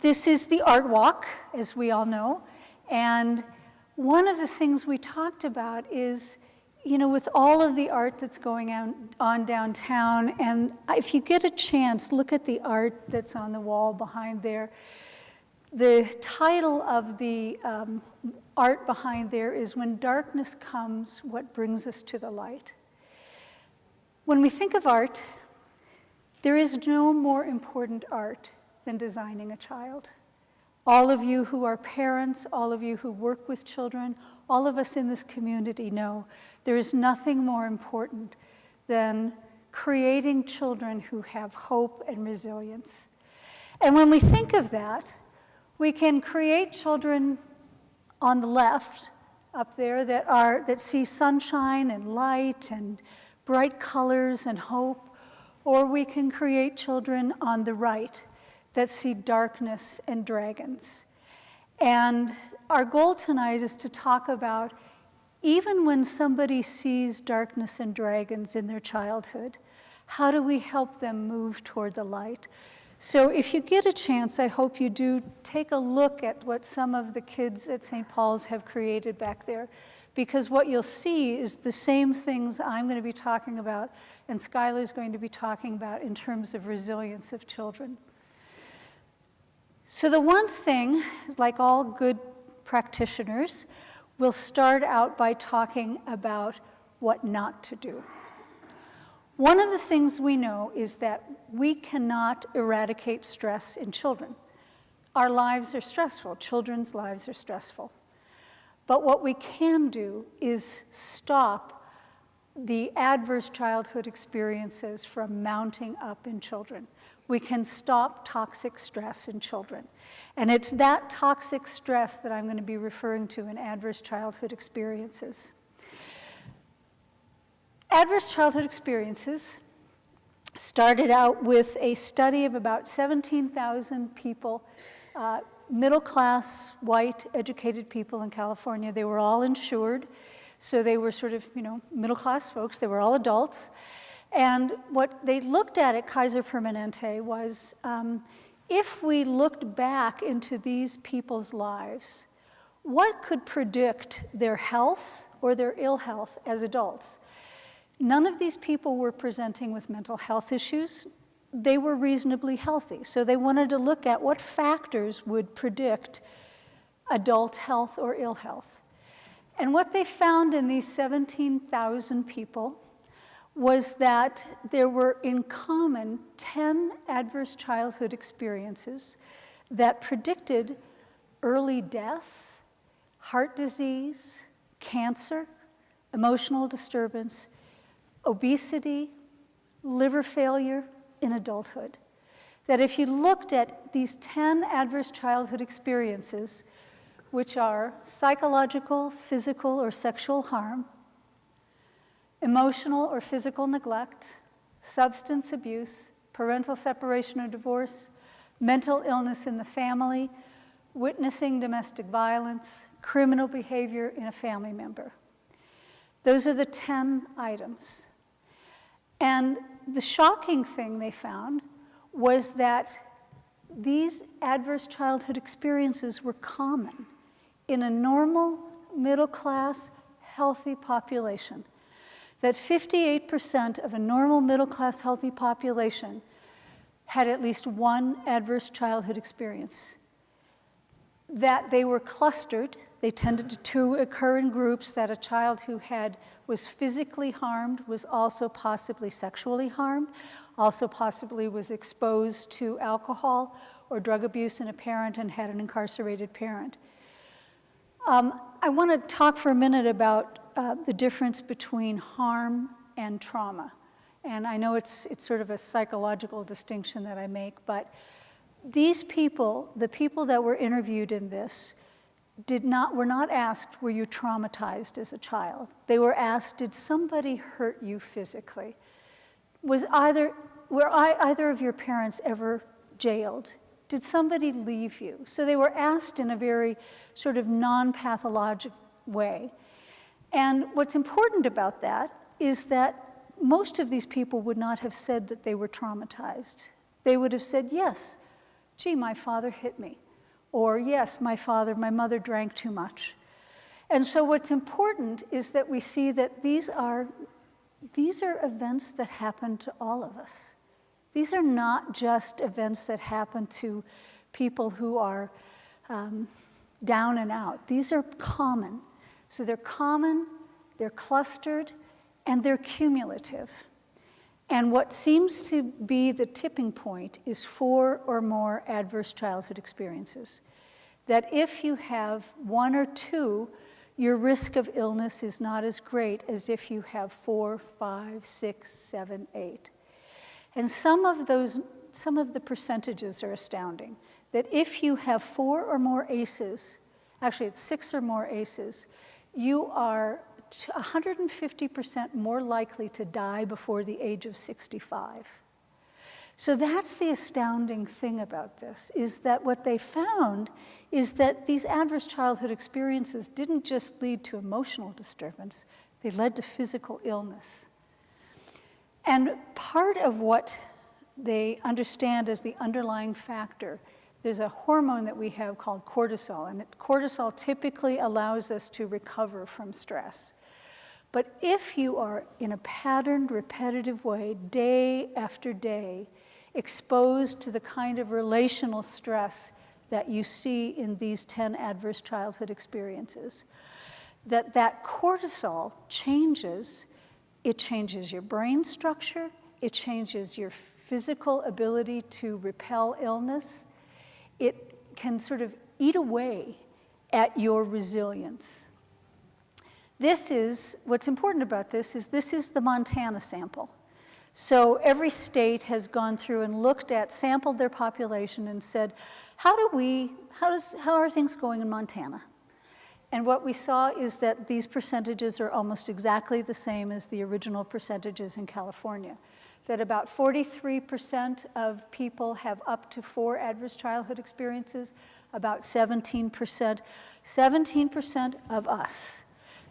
This is the art walk, as we all know. And one of the things we talked about is, you know, with all of the art that's going on downtown, and if you get a chance, look at the art that's on the wall behind there. The title of the art behind there is "When Darkness Comes, What Brings Us to the Light." When we think of art, there is no more important art than designing a child. All of you who are parents, all of you who work with children, all of us in this community know there is nothing more important than creating children who have hope and resilience. And when we think of that, we can create children on the left up there that see sunshine and light and bright colors and hope, or we can create children on the right that see darkness and dragons. And our goal tonight is to talk about, even when somebody sees darkness and dragons in their childhood, how do we help them move toward the light? So if you get a chance, I hope you do take a look at what some of the kids at St. Paul's have created back there, because what you'll see is the same things I'm going to be talking about and Schylar's going to be talking about in terms of resilience of children. So the one thing, like all good practitioners, we'll start out by talking about what not to do. One of the things we know is that we cannot eradicate stress in children. Our lives are stressful. Children's lives are stressful. But what we can do is stop the adverse childhood experiences from mounting up in children. We can stop toxic stress in children. And it's that toxic stress that I'm going to be referring to in adverse childhood experiences. Adverse childhood experiences started out with a study of about 17,000 people, middle-class, white, educated people in California. They were all insured, so they were sort of, you know, middle-class folks. They were all adults. And what they looked at Kaiser Permanente was, if we looked back into these people's lives, what could predict their health or their ill health as adults? None of these people were presenting with mental health issues. They were reasonably healthy. So they wanted to look at what factors would predict adult health or ill health. And what they found in these 17,000 people was that there were in common 10 adverse childhood experiences that predicted early death, heart disease, cancer, emotional disturbance, obesity, liver failure in adulthood. That if you looked at these 10 adverse childhood experiences, which are psychological, physical, or sexual harm, emotional or physical neglect, substance abuse, parental separation or divorce, mental illness in the family, witnessing domestic violence, criminal behavior in a family member. Those are the 10 items. And the shocking thing they found was that these adverse childhood experiences were common in a normal, middle-class, healthy population. That 58% of a normal, middle-class, healthy population had at least one adverse childhood experience. That they were clustered. They tended to occur in groups, that a child who was physically harmed was also possibly sexually harmed, also possibly was exposed to alcohol or drug abuse in a parent and had an incarcerated parent. I want to talk for a minute about the difference between harm and trauma. And I know it's sort of a psychological distinction that I make, but these people, the people that were interviewed in this, were not asked, were you traumatized as a child? They were asked, did somebody hurt you physically? Were either of your parents ever jailed? Did somebody leave you? So they were asked in a very sort of non-pathologic way. And what's important about that is that most of these people would not have said that they were traumatized. They would have said, yes, gee, my father hit me. Or yes, my mother drank too much. And so what's important is that we see that these are events that happen to all of us. These are not just events that happen to people who are down and out. These are common. So they're common, they're clustered, and they're cumulative. And what seems to be the tipping point is 4 or more adverse childhood experiences. That if you have 1 or 2, your risk of illness is not as great as if you have 4, 5, 6, 7, 8. And some of the percentages are astounding. That if you have 4 or more ACEs, actually it's 6 or more ACEs, you are 150% more likely to die before the age of 65. So that's the astounding thing about this, is that what they found is that these adverse childhood experiences didn't just lead to emotional disturbance, they led to physical illness. And part of what they understand as the underlying factor, there's a hormone that we have called cortisol, and cortisol typically allows us to recover from stress. But if you are in a patterned, repetitive way, day after day, exposed to the kind of relational stress that you see in these 10 adverse childhood experiences, that cortisol changes. It changes your brain structure, it changes your physical ability to repel illness. It can sort of eat away at your resilience. What's important about this is the Montana sample. So every state has gone through and sampled their population and said, how are things going in Montana? And what we saw is that these percentages are almost exactly the same as the original percentages in California. That about 43% of people have up to 4 adverse childhood experiences, about 17% of us,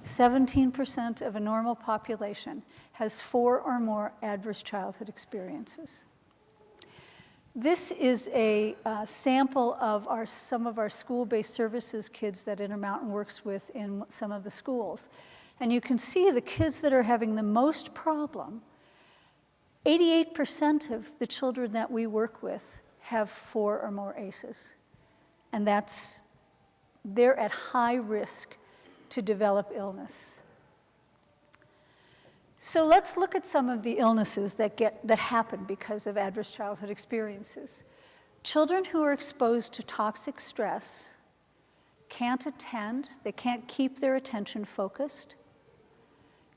17% of a normal population has 4 or more adverse childhood experiences. This is a sample of some of our school-based services kids that Intermountain works with in some of the schools. And you can see the kids that are having the most problem, 88% of the children that we work with have 4 or more ACEs. And they're at high risk to develop illness. So let's look at some of the illnesses that happen because of adverse childhood experiences. Children who are exposed to toxic stress can't attend, they can't keep their attention focused,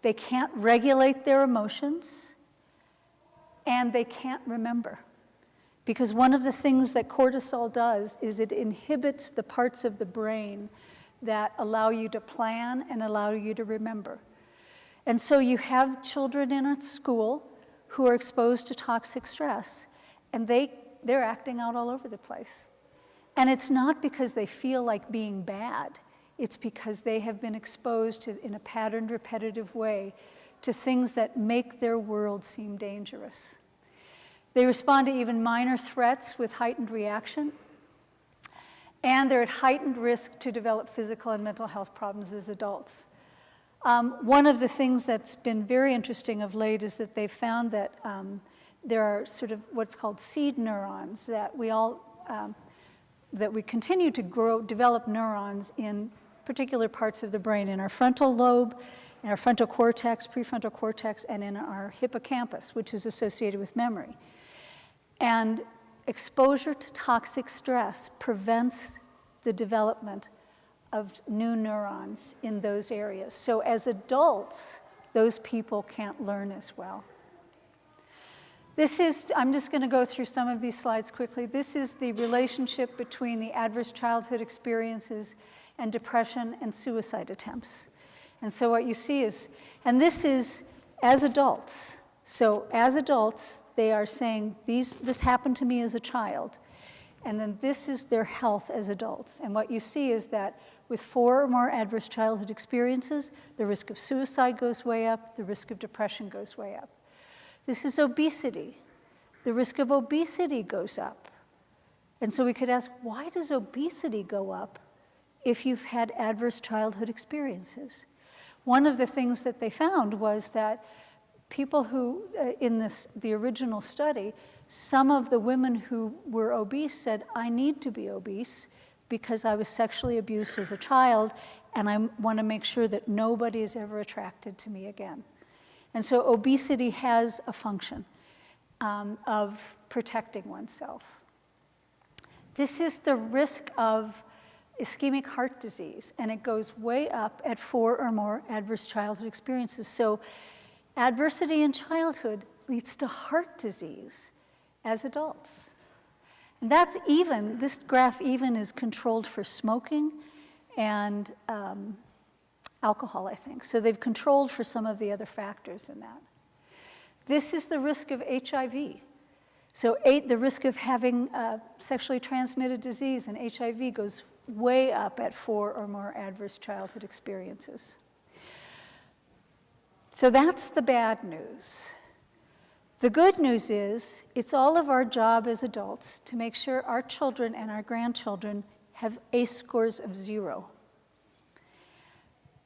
they can't regulate their emotions, and they can't remember. Because one of the things that cortisol does is it inhibits the parts of the brain that allow you to plan and allow you to remember. And so you have children in a school who are exposed to toxic stress, and they're acting out all over the place. And it's not because they feel like being bad. It's because they have been exposed to, in a patterned, repetitive way, to things that make their world seem dangerous. They respond to even minor threats with heightened reaction, and they're at heightened risk to develop physical and mental health problems as adults. One of the things that's been very interesting of late is that they've found that there are sort of what's called seed neurons that we continue to develop neurons in particular parts of the brain, in our frontal lobe, in our frontal cortex, prefrontal cortex, and in our hippocampus, which is associated with memory. And exposure to toxic stress prevents the development of new neurons in those areas. So as adults, those people can't learn as well. I'm just going to go through some of these slides quickly. This is the relationship between the adverse childhood experiences and depression and suicide attempts. And so what you see is, and this is as adults. So as adults, they are saying, this happened to me as a child. And then this is their health as adults. And what you see is that with 4 or more adverse childhood experiences, the risk of suicide goes way up, the risk of depression goes way up. This is obesity. The risk of obesity goes up. And so we could ask, why does obesity go up if you've had adverse childhood experiences? One of the things that they found was that people who, in the original study, some of the women who were obese said, I need to be obese because I was sexually abused as a child, and I want to make sure that nobody is ever attracted to me again. And so obesity has a function of protecting oneself. This is the risk of ischemic heart disease, and it goes way up at 4 or more adverse childhood experiences. So adversity in childhood leads to heart disease as adults. And that's even, this graph even is controlled for smoking and alcohol, I think. So they've controlled for some of the other factors in that. This is the risk of HIV. So the risk of having sexually transmitted disease and HIV goes way up at 4 or more adverse childhood experiences. So that's the bad news. The good news is it's all of our job as adults to make sure our children and our grandchildren have ACE scores of 0.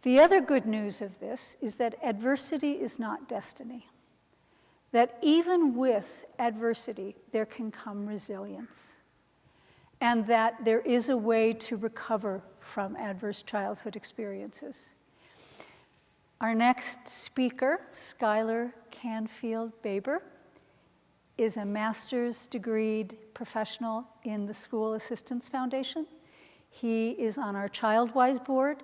The other good news of this is that adversity is not destiny. That even with adversity, there can come resilience. And that there is a way to recover from adverse childhood experiences. Our next speaker, Schylar Canfield-Baber, is a master's degreed professional in the School Assistance Foundation. He is on our ChildWise board.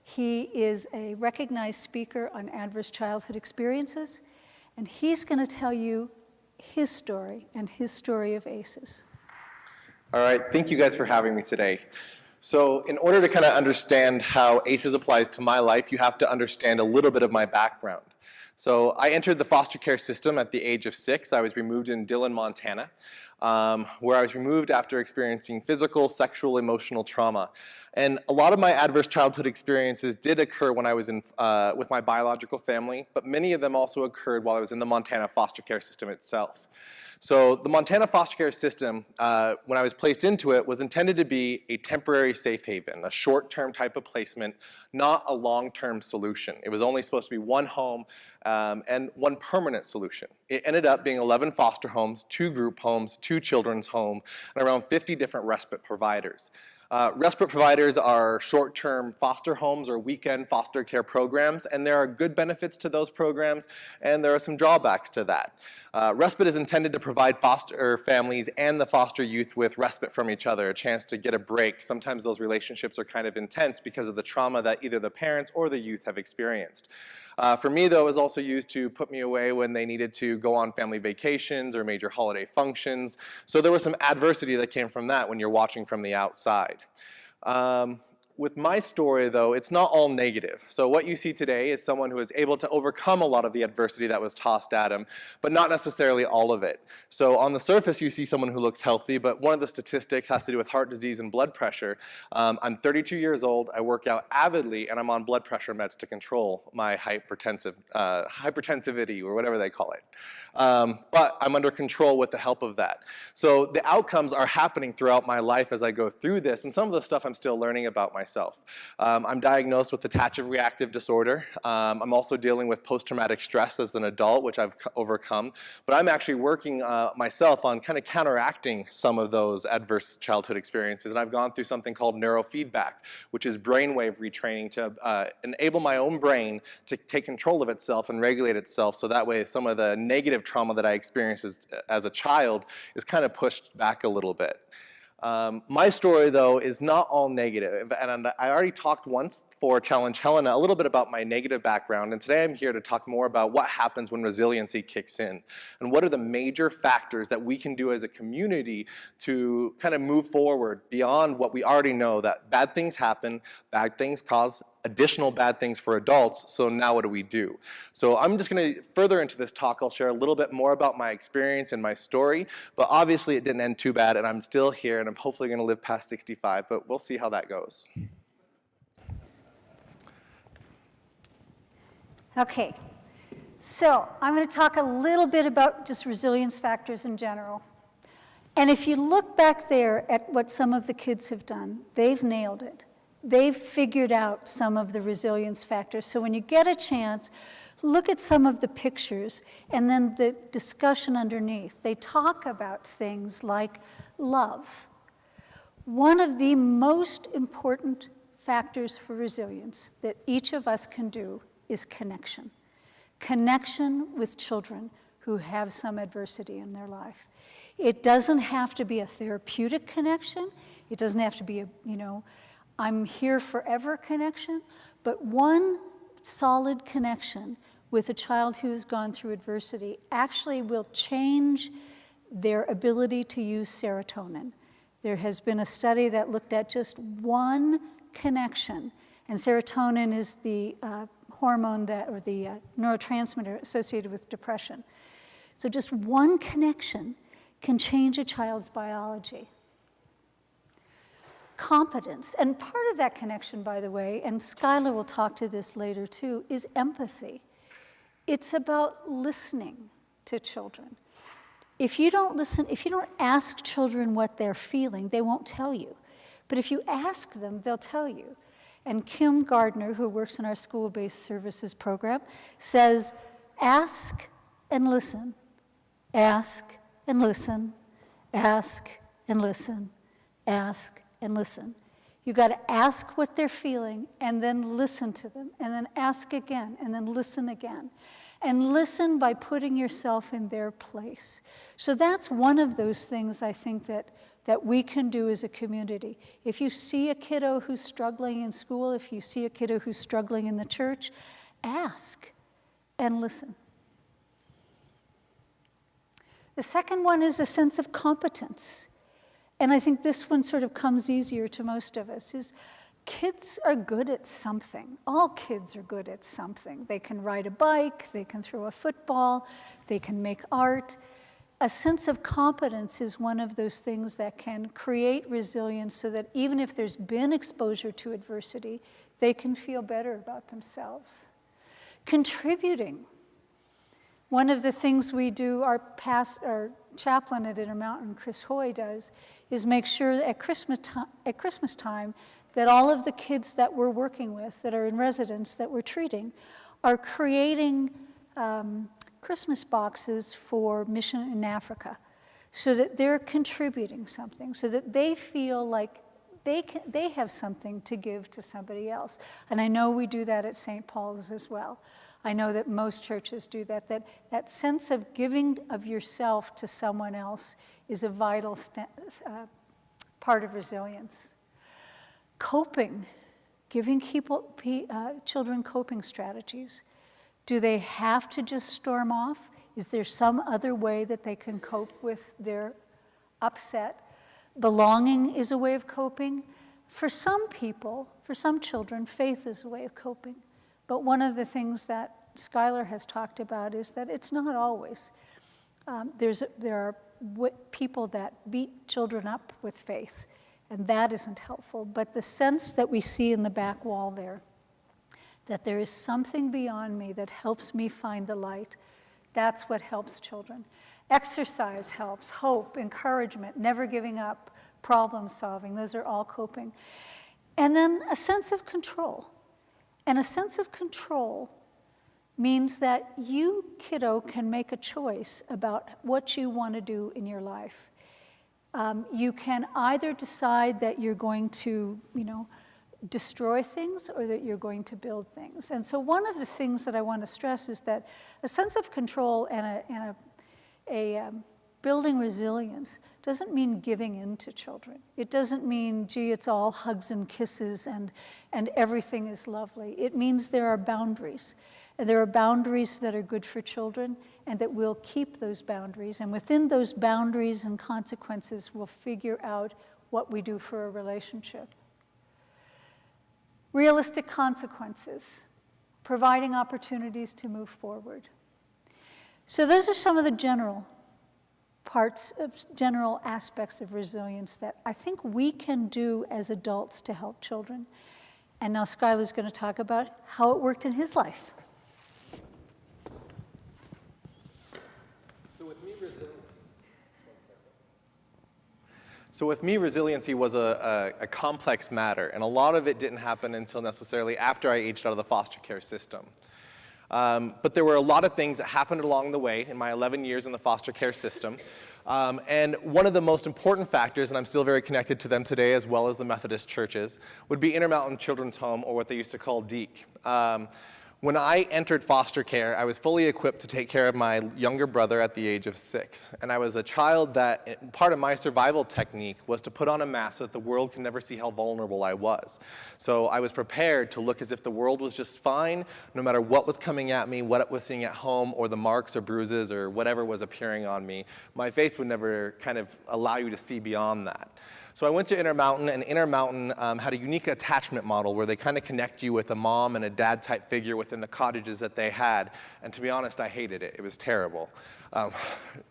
He is a recognized speaker on adverse childhood experiences, and he's going to tell you his story and his story of ACEs. All right, thank you guys for having me today. So in order to kind of understand how ACEs applies to my life, you have to understand a little bit of my background. So I entered the foster care system at the age of 6. I was removed in Dillon, Montana, where I was removed after experiencing physical, sexual, emotional trauma. And a lot of my adverse childhood experiences did occur when I was with my biological family, but many of them also occurred while I was in the Montana foster care system itself. So the Montana foster care system, when I was placed into it, was intended to be a temporary safe haven, a short-term type of placement, not a long-term solution. It was only supposed to be one home and one permanent solution. It ended up being 11 foster homes, 2 group homes, 2 children's homes, and around 50 different respite providers. Respite providers are short-term foster homes or weekend foster care programs, and there are good benefits to those programs, and there are some drawbacks to that. Respite is intended to provide foster families and the foster youth with respite from each other, a chance to get a break. Sometimes those relationships are kind of intense because of the trauma that either the parents or the youth have experienced. For me, though, it was also used to put me away when they needed to go on family vacations or major holiday functions. So there was some adversity that came from that when you're watching from the outside. With my story, though, it's not all negative. So what you see today is someone who is able to overcome a lot of the adversity that was tossed at him, but not necessarily all of it. So on the surface, you see someone who looks healthy, but one of the statistics has to do with heart disease and blood pressure. I'm 32 years old, I work out avidly, and I'm on blood pressure meds to control my hypertensivity, or whatever they call it. But I'm under control with the help of that. So the outcomes are happening throughout my life as I go through this, and some of the stuff I'm still learning about myself. I'm diagnosed with attachment reactive disorder. I'm also dealing with post-traumatic stress as an adult, which I've overcome. But I'm actually working myself on kind of counteracting some of those adverse childhood experiences. And I've gone through something called neurofeedback, which is brainwave retraining to enable my own brain to take control of itself and regulate itself, so that way some of the negative trauma that I experienced as a child is kind of pushed back a little bit. My story, though, is not all negative, and I already talked once for Challenge Helena a little bit about my negative background, and today I'm here to talk more about what happens when resiliency kicks in, and what are the major factors that we can do as a community to kind of move forward beyond what we already know, that bad things happen, bad things cause additional bad things for adults, so now what do we do? So I'm just going to, further into this talk, I'll share a little bit more about my experience and my story, but obviously it didn't end too bad, and I'm still here, and I'm hopefully going to live past 65, but we'll see how that goes. Okay, so I'm going to talk a little bit about just resilience factors in general. And if you look back there at what some of the kids have done, they've nailed it. They've figured out some of the resilience factors. So when you get a chance, look at some of the pictures and then the discussion underneath. They talk about things like love. One of the most important factors for resilience that each of us can do is connection. Connection with children who have some adversity in their life. It doesn't have to be a therapeutic connection. It doesn't have to be a, I'm here forever connection, but one solid connection with a child who has gone through adversity actually will change their ability to use serotonin. There has been a study that looked at just one connection, and serotonin is the hormone or the neurotransmitter associated with depression. So just one connection can change a child's biology. Competence, and part of that connection, by the way, and Schylar will talk to this later too, is empathy. It's about listening to children. If you don't listen, if you don't ask children what they're feeling, they won't tell you. But if you ask them, they'll tell you. And Kim Gardner, who works in our school-based services program, says, ask and listen, ask and listen, ask and listen, ask and listen. You got to ask what they're feeling and then listen to them, and then ask again, and then listen again. And listen by putting yourself in their place. So that's one of those things I think that we can do as a community. If you see a kiddo who's struggling in school, if you see a kiddo who's struggling in the church, ask and listen. The second one is a sense of competence. And I think this one sort of comes easier to most of us, is kids are good at something. All kids are good at something. They can ride a bike, they can throw a football, they can make art. A sense of competence is one of those things that can create resilience so that even if there's been exposure to adversity, they can feel better about themselves. Contributing. One of the things we do, our chaplain at Intermountain, Chris Hoy, does, is make sure that at Christmas time that all of the kids that we're working with, that are in residence, that we're treating, are creating Christmas boxes for Mission in Africa, so that they're contributing something, so that they feel like they have something to give to somebody else. And I know we do that at St. Paul's as well. I know that most churches do that. That sense of giving of yourself to someone else is a vital part of resilience. Coping, giving children coping strategies. Do they have to just storm off? Is there some other way that they can cope with their upset? Belonging is a way of coping. For some people, for some children, faith is a way of coping. But one of the things that Schylar has talked about is that it's not always. There are people that beat children up with faith, and that isn't helpful. But the sense that we see in the back wall there, that there is something beyond me that helps me find the light, that's what helps children. Exercise helps, hope, encouragement, never giving up, problem solving, those are all coping. And then a sense of control. And a sense of control means that you, kiddo, can make a choice about what you want to do in your life. You can either decide that you're going to, destroy things, or that you're going to build things. And so one of the things that I want to stress is that a sense of control and a building resilience doesn't mean giving in to children. It doesn't mean, gee, it's all hugs and kisses and everything is lovely. It means there are boundaries. And there are boundaries that are good for children, and that we'll keep those boundaries. And within those boundaries and consequences, we'll figure out what we do for a relationship. Realistic consequences, providing opportunities to move forward. So those are some of the general aspects of resilience that I think we can do as adults to help children. And now Schylar's going to talk about how it worked in his life. So with me, resilience. So with me, resiliency was a complex matter, and a lot of it didn't happen until necessarily after I aged out of the foster care system. But there were a lot of things that happened along the way in my 11 years in the foster care system. And one of the most important factors, and I'm still very connected to them today as well as the Methodist churches, would be Intermountain Children's Home, or what they used to call DEEC. When I entered foster care, I was fully equipped to take care of my younger brother at the age of 6. And I was a child that, part of my survival technique was to put on a mask so that the world could never see how vulnerable I was. So I was prepared to look as if the world was just fine, no matter what was coming at me, what it was seeing at home, or the marks or bruises or whatever was appearing on me. My face would never kind of allow you to see beyond that. So I went to Intermountain, and Intermountain had a unique attachment model where they kind of connect you with a mom and a dad type figure within the cottages that they had. And to be honest, I hated it. It was terrible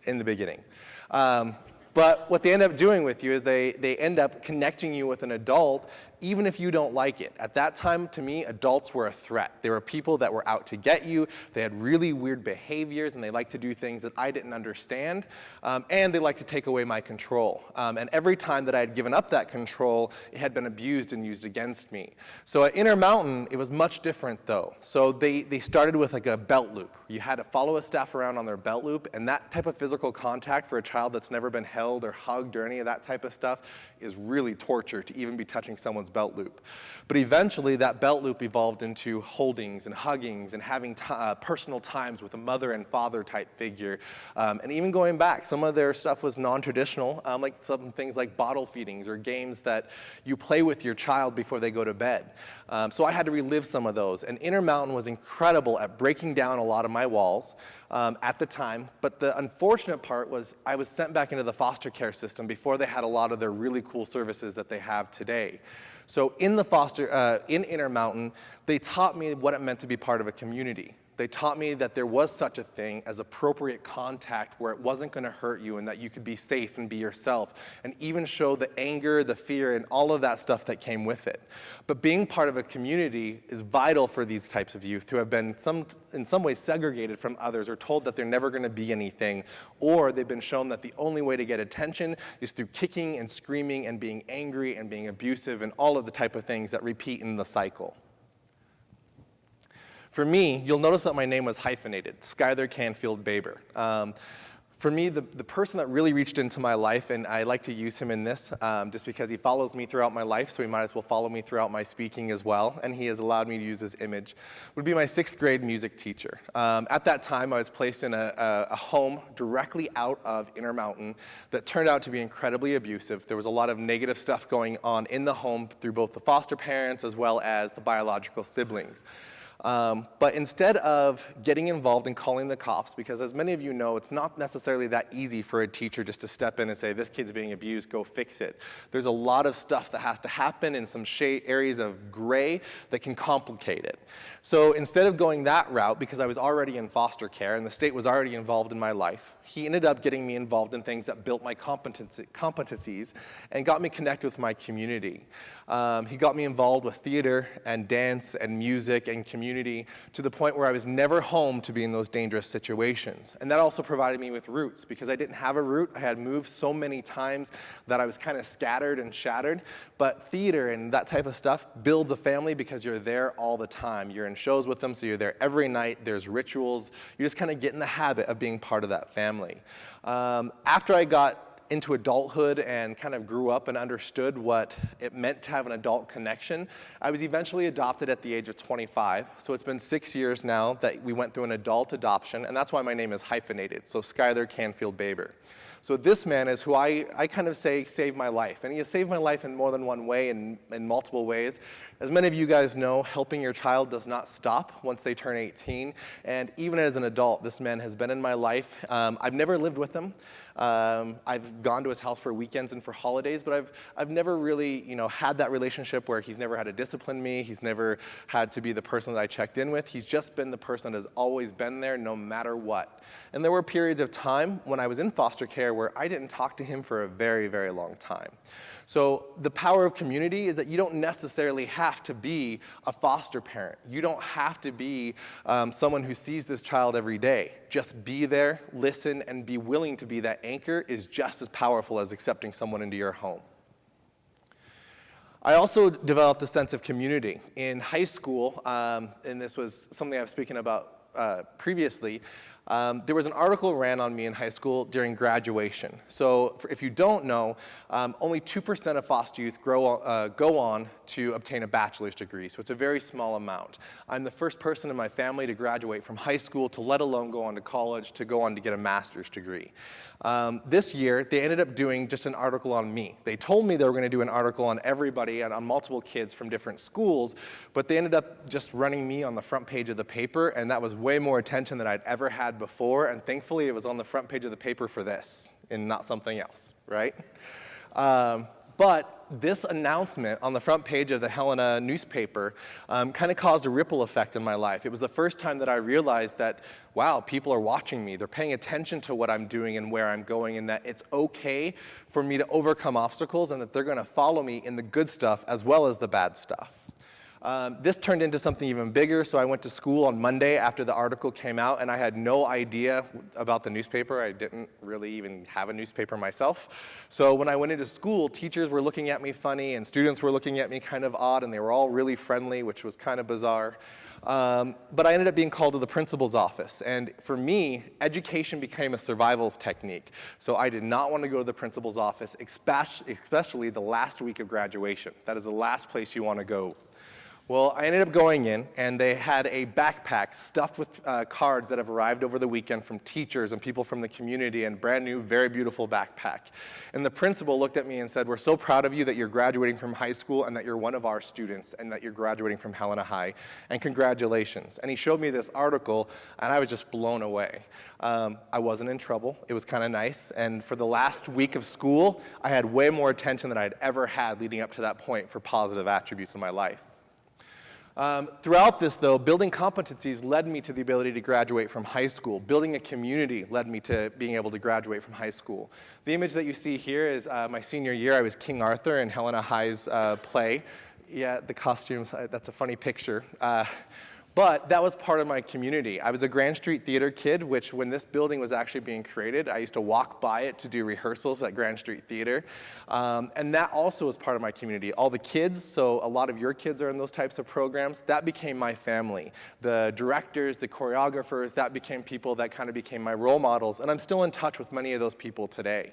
in the beginning. But what they end up doing with you is they end up connecting you with an adult, even if you don't like it. At that time, to me, adults were a threat. They were people that were out to get you. They had really weird behaviors, and they liked to do things that I didn't understand, and they liked to take away my control. And every time that I had given up that control, it had been abused and used against me. So at Intermountain, it was much different, though. So they started with like a belt loop. You had to follow a staff around on their belt loop, and that type of physical contact for a child that's never been held or hugged or any of that type of stuff is really torture to even be touching someone's belt loop. But eventually that belt loop evolved into holdings and huggings and having personal times with a mother and father type figure. And even going back, some of their stuff was non-traditional, like some things like bottle feedings or games that you play with your child before they go to bed. So I had to relive some of those. And Intermountain was incredible at breaking down a lot of my walls at the time. But the unfortunate part was I was sent back into the foster care system before they had a lot of their really cool services that they have today. So in Intermountain, they taught me what it meant to be part of a community. They taught me that there was such a thing as appropriate contact where it wasn't going to hurt you and that you could be safe and be yourself, and even show the anger, the fear, and all of that stuff that came with it. But being part of a community is vital for these types of youth who have been in some ways segregated from others or told that they're never going to be anything, or they've been shown that the only way to get attention is through kicking and screaming and being angry and being abusive and all of the type of things that repeat in the cycle. For me, you'll notice that my name was hyphenated, Schylar Canfield-Baber. For me, the person that really reached into my life, and I like to use him in this just because he follows me throughout my life, so he might as well follow me throughout my speaking as well, and he has allowed me to use his image, would be my 6th grade music teacher. At that time, I was placed in a home directly out of Intermountain that turned out to be incredibly abusive. There was a lot of negative stuff going on in the home through both the foster parents as well as the biological siblings. But instead of getting involved and calling the cops, because as many of you know, it's not necessarily that easy for a teacher just to step in and say, this kid's being abused, go fix it. There's a lot of stuff that has to happen in some areas of gray that can complicate it. So instead of going that route, because I was already in foster care and the state was already involved in my life, he ended up getting me involved in things that built my competencies and got me connected with my community. He got me involved with theater and dance and music and community to the point where I was never home to be in those dangerous situations. And that also provided me with roots, because I didn't have a root. I had moved so many times that I was kind of scattered and shattered. But theater and that type of stuff builds a family because you're there all the time. You're in shows with them, so you're there every night. There's rituals. You just kind of get in the habit of being part of that family. After I got into adulthood and kind of grew up and understood what it meant to have an adult connection, I was eventually adopted at the age of 25. So it's been 6 years now that we went through an adult adoption, and that's why my name is hyphenated, so Schylar Canfield-Baber. So this man is who I kind of say saved my life, and he has saved my life in more than one way and in multiple ways. As many of you guys know, helping your child does not stop once they turn 18, and even as an adult, this man has been in my life. I've never lived with him. I've gone to his house for weekends and for holidays, but I've never really, had that relationship where he's never had to discipline me. He's never had to be the person that I checked in with. He's just been the person that has always been there no matter what. And there were periods of time when I was in foster care care where I didn't talk to him for a very, very long time. So the power of community is that you don't necessarily have to be a foster parent. You don't have to be someone who sees this child every day. Just be there, listen, and be willing to be that anchor is just as powerful as accepting someone into your home. I also developed a sense of community. In high school, and this was something I was speaking about previously, there was an article ran on me in high school during graduation. So if you don't know, only 2% of foster youth go on to obtain a bachelor's degree, so it's a very small amount. I'm the first person in my family to graduate from high school, to let alone go on to college, to go on to get a master's degree. This year, they ended up doing just an article on me. They told me they were going to do an article on everybody and on multiple kids from different schools, but they ended up just running me on the front page of the paper, and that was way more attention than I'd ever had before, and thankfully it was on the front page of the paper for this and not something else, right? But this announcement on the front page of the Helena newspaper kind of caused a ripple effect in my life. It was the first time that I realized that, wow, people are watching me. They're paying attention to what I'm doing and where I'm going, and that it's okay for me to overcome obstacles, and that they're going to follow me in the good stuff as well as the bad stuff. This turned into something even bigger, so I went to school on Monday after the article came out, and I had no idea about the newspaper. I didn't really even have a newspaper myself. So when I went into school, teachers were looking at me funny, and students were looking at me kind of odd, and they were all really friendly, which was kind of bizarre. But I ended up being called to the principal's office, and for me, education became a survival's technique. So I did not want to go to the principal's office, especially the last week of graduation. That is the last place you want to go. Well, I ended up going in, and they had a backpack stuffed with cards that have arrived over the weekend from teachers and people from the community, and brand new, very beautiful backpack. And the principal looked at me and said, "We're so proud of you that you're graduating from high school and that you're one of our students and that you're graduating from Helena High, and congratulations." And he showed me this article, and I was just blown away. I wasn't in trouble. It was kind of nice. And for the last week of school, I had way more attention than I'd ever had leading up to that point for positive attributes in my life. Throughout this, though, building competencies led me to the ability to graduate from high school. Building a community led me to being able to graduate from high school. The image that you see here is my senior year. I was King Arthur in Helena High's play. Yeah, the costumes, that's a funny picture. But that was part of my community. I was a Grand Street Theater kid, which when this building was actually being created, I used to walk by it to do rehearsals at Grand Street Theater. And that also was part of my community. All the kids, so a lot of your kids are in those types of programs, that became my family. The directors, the choreographers, that became people that kind of became my role models. And I'm still in touch with many of those people today.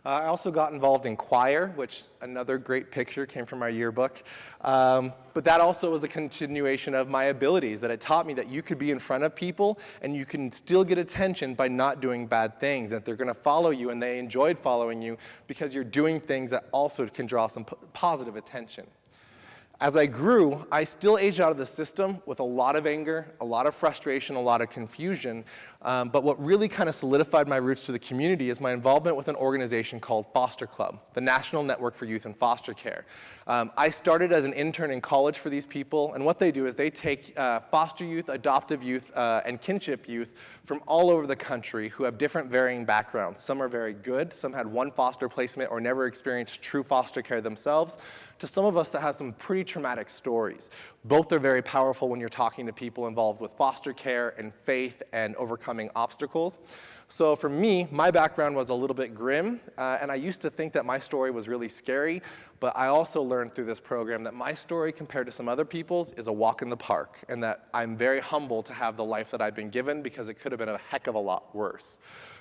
I also got involved in choir, which another great picture came from our yearbook. But that also was a continuation of my abilities, that it taught me that you could be in front of people and you can still get attention by not doing bad things, that they're going to follow you and they enjoyed following you because you're doing things that also can draw some positive attention. As I grew, I still aged out of the system with a lot of anger, a lot of frustration, a lot of confusion. But what really kind of solidified my roots to the community is my involvement with an organization called Foster Club, the National Network for Youth in Foster Care. I started as an intern in college for these people, and what they do is they take foster youth, adoptive youth, and kinship youth from all over the country who have different varying backgrounds. Some are very good, some had one foster placement or never experienced true foster care themselves, to some of us that have some pretty traumatic stories. Both are very powerful when you're talking to people involved with foster care and faith and overcoming obstacles. So for me, my background was a little bit grim, and I used to think that my story was really scary, but I also learned through this program that my story compared to some other people's is a walk in the park, and that I'm very humble to have the life that I've been given because it could have been a heck of a lot worse.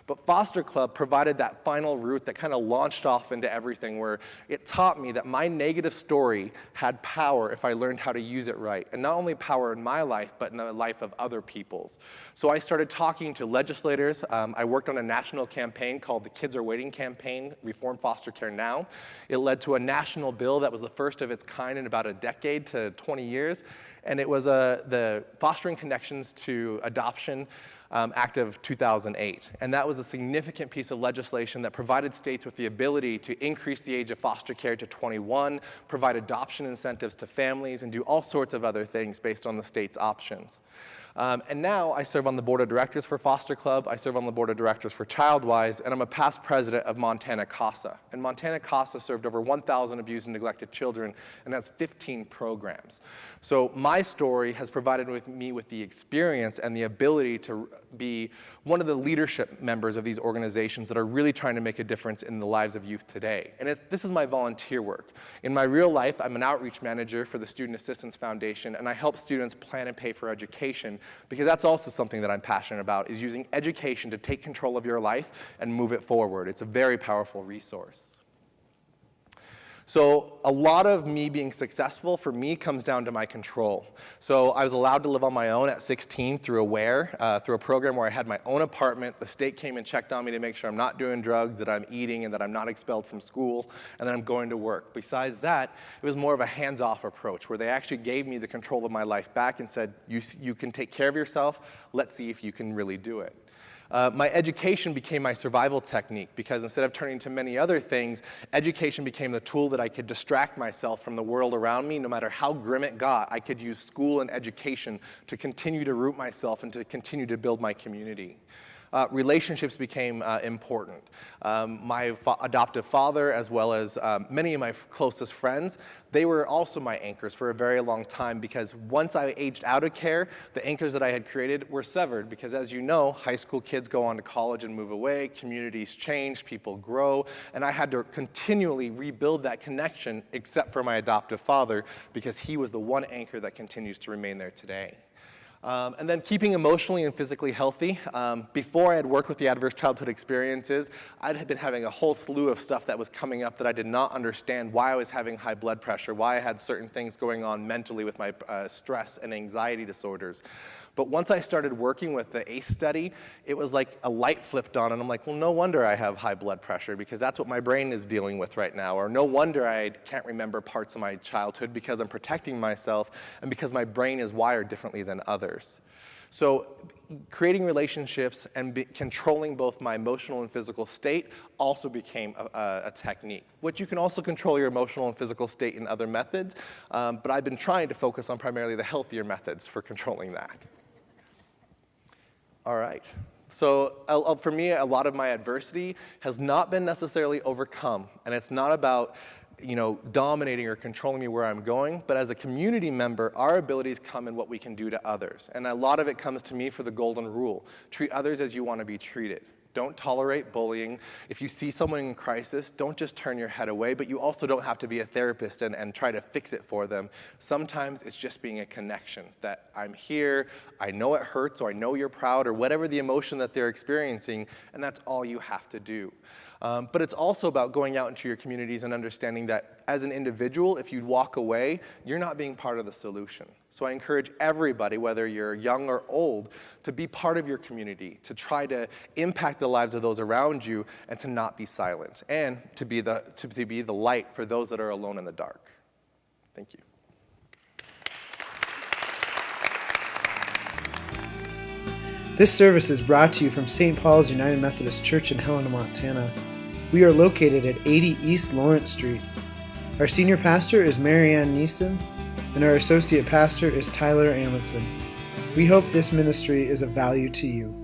But Foster Club provided that final route that kind of launched off into everything, where it taught me that my negative story had power if I learned how to use it right. And not only power in my life, but in the life of other people's. So I started talking to legislators. I worked on a national campaign called the Kids Are Waiting Campaign, Reform Foster Care Now. It led to a national bill that was the first of its kind in about a decade to 20 years. And it was the Fostering Connections to Adoption Act of 2008. And that was a significant piece of legislation that provided states with the ability to increase the age of foster care to 21, provide adoption incentives to families, and do all sorts of other things based on the state's options. And now I serve on the board of directors for Foster Club, I serve on the board of directors for Childwise, and I'm a past president of Montana CASA. And Montana CASA served over 1,000 abused and neglected children and has 15 programs. So my story has provided me with the experience and the ability to be one of the leadership members of these organizations that are really trying to make a difference in the lives of youth today. And this is my volunteer work. In my real life, I'm an outreach manager for the Student Assistance Foundation, and I help students plan and pay for education, because that's also something that I'm passionate about, is using education to take control of your life and move it forward. It's a very powerful resource. So a lot of me being successful for me comes down to my control. So I was allowed to live on my own at 16 through AWARE, through a program where I had my own apartment. The state came and checked on me to make sure I'm not doing drugs, that I'm eating, and that I'm not expelled from school, and that I'm going to work. Besides that, it was more of a hands-off approach, where they actually gave me the control of my life back and said, you can take care of yourself, let's see if you can really do it. My education became my survival technique, because instead of turning to many other things, education became the tool that I could distract myself from the world around me. No matter how grim it got, I could use school and education to continue to root myself and to continue to build my community. Relationships became important. My adoptive father, as well as many of my closest friends, they were also my anchors for a very long time, because once I aged out of care, the anchors that I had created were severed, because as you know, high school kids go on to college and move away, communities change, people grow, and I had to continually rebuild that connection, except for my adoptive father, because he was the one anchor that continues to remain there today. And then keeping emotionally and physically healthy. Before I had worked with the adverse childhood experiences, I had been having a whole slew of stuff that was coming up that I did not understand, why I was having high blood pressure, why I had certain things going on mentally with my stress and anxiety disorders. But once I started working with the ACE study, it was like a light flipped on, and I'm like, well, no wonder I have high blood pressure, because that's what my brain is dealing with right now. Or no wonder I can't remember parts of my childhood, because I'm protecting myself and because my brain is wired differently than others. So creating relationships and controlling both my emotional and physical state also became a technique, which you can also control your emotional and physical state in other methods, but I've been trying to focus on primarily the healthier methods for controlling that. All right. So for me, a lot of my adversity has not been necessarily overcome, and it's not about dominating or controlling me where I'm going, but as a community member, our abilities come in what we can do to others. And a lot of it comes to me for the golden rule. Treat others as you want to be treated. Don't tolerate bullying. If you see someone in crisis, don't just turn your head away, but you also don't have to be a therapist and try to fix it for them. Sometimes it's just being a connection, that I'm here, I know it hurts, or I know you're proud, or whatever the emotion that they're experiencing, and that's all you have to do. But it's also about going out into your communities and understanding that as an individual, if you walk away, you're not being part of the solution. So I encourage everybody, whether you're young or old, to be part of your community, to try to impact the lives of those around you, and to not be silent, and to be the light for those that are alone in the dark. Thank you. This service is brought to you from St. Paul's United Methodist Church in Helena, Montana. We are located at 80 East Lawrence Street. Our senior pastor is Marianne Neeson, and our associate pastor is Tyler Amundsen. We hope this ministry is of value to you.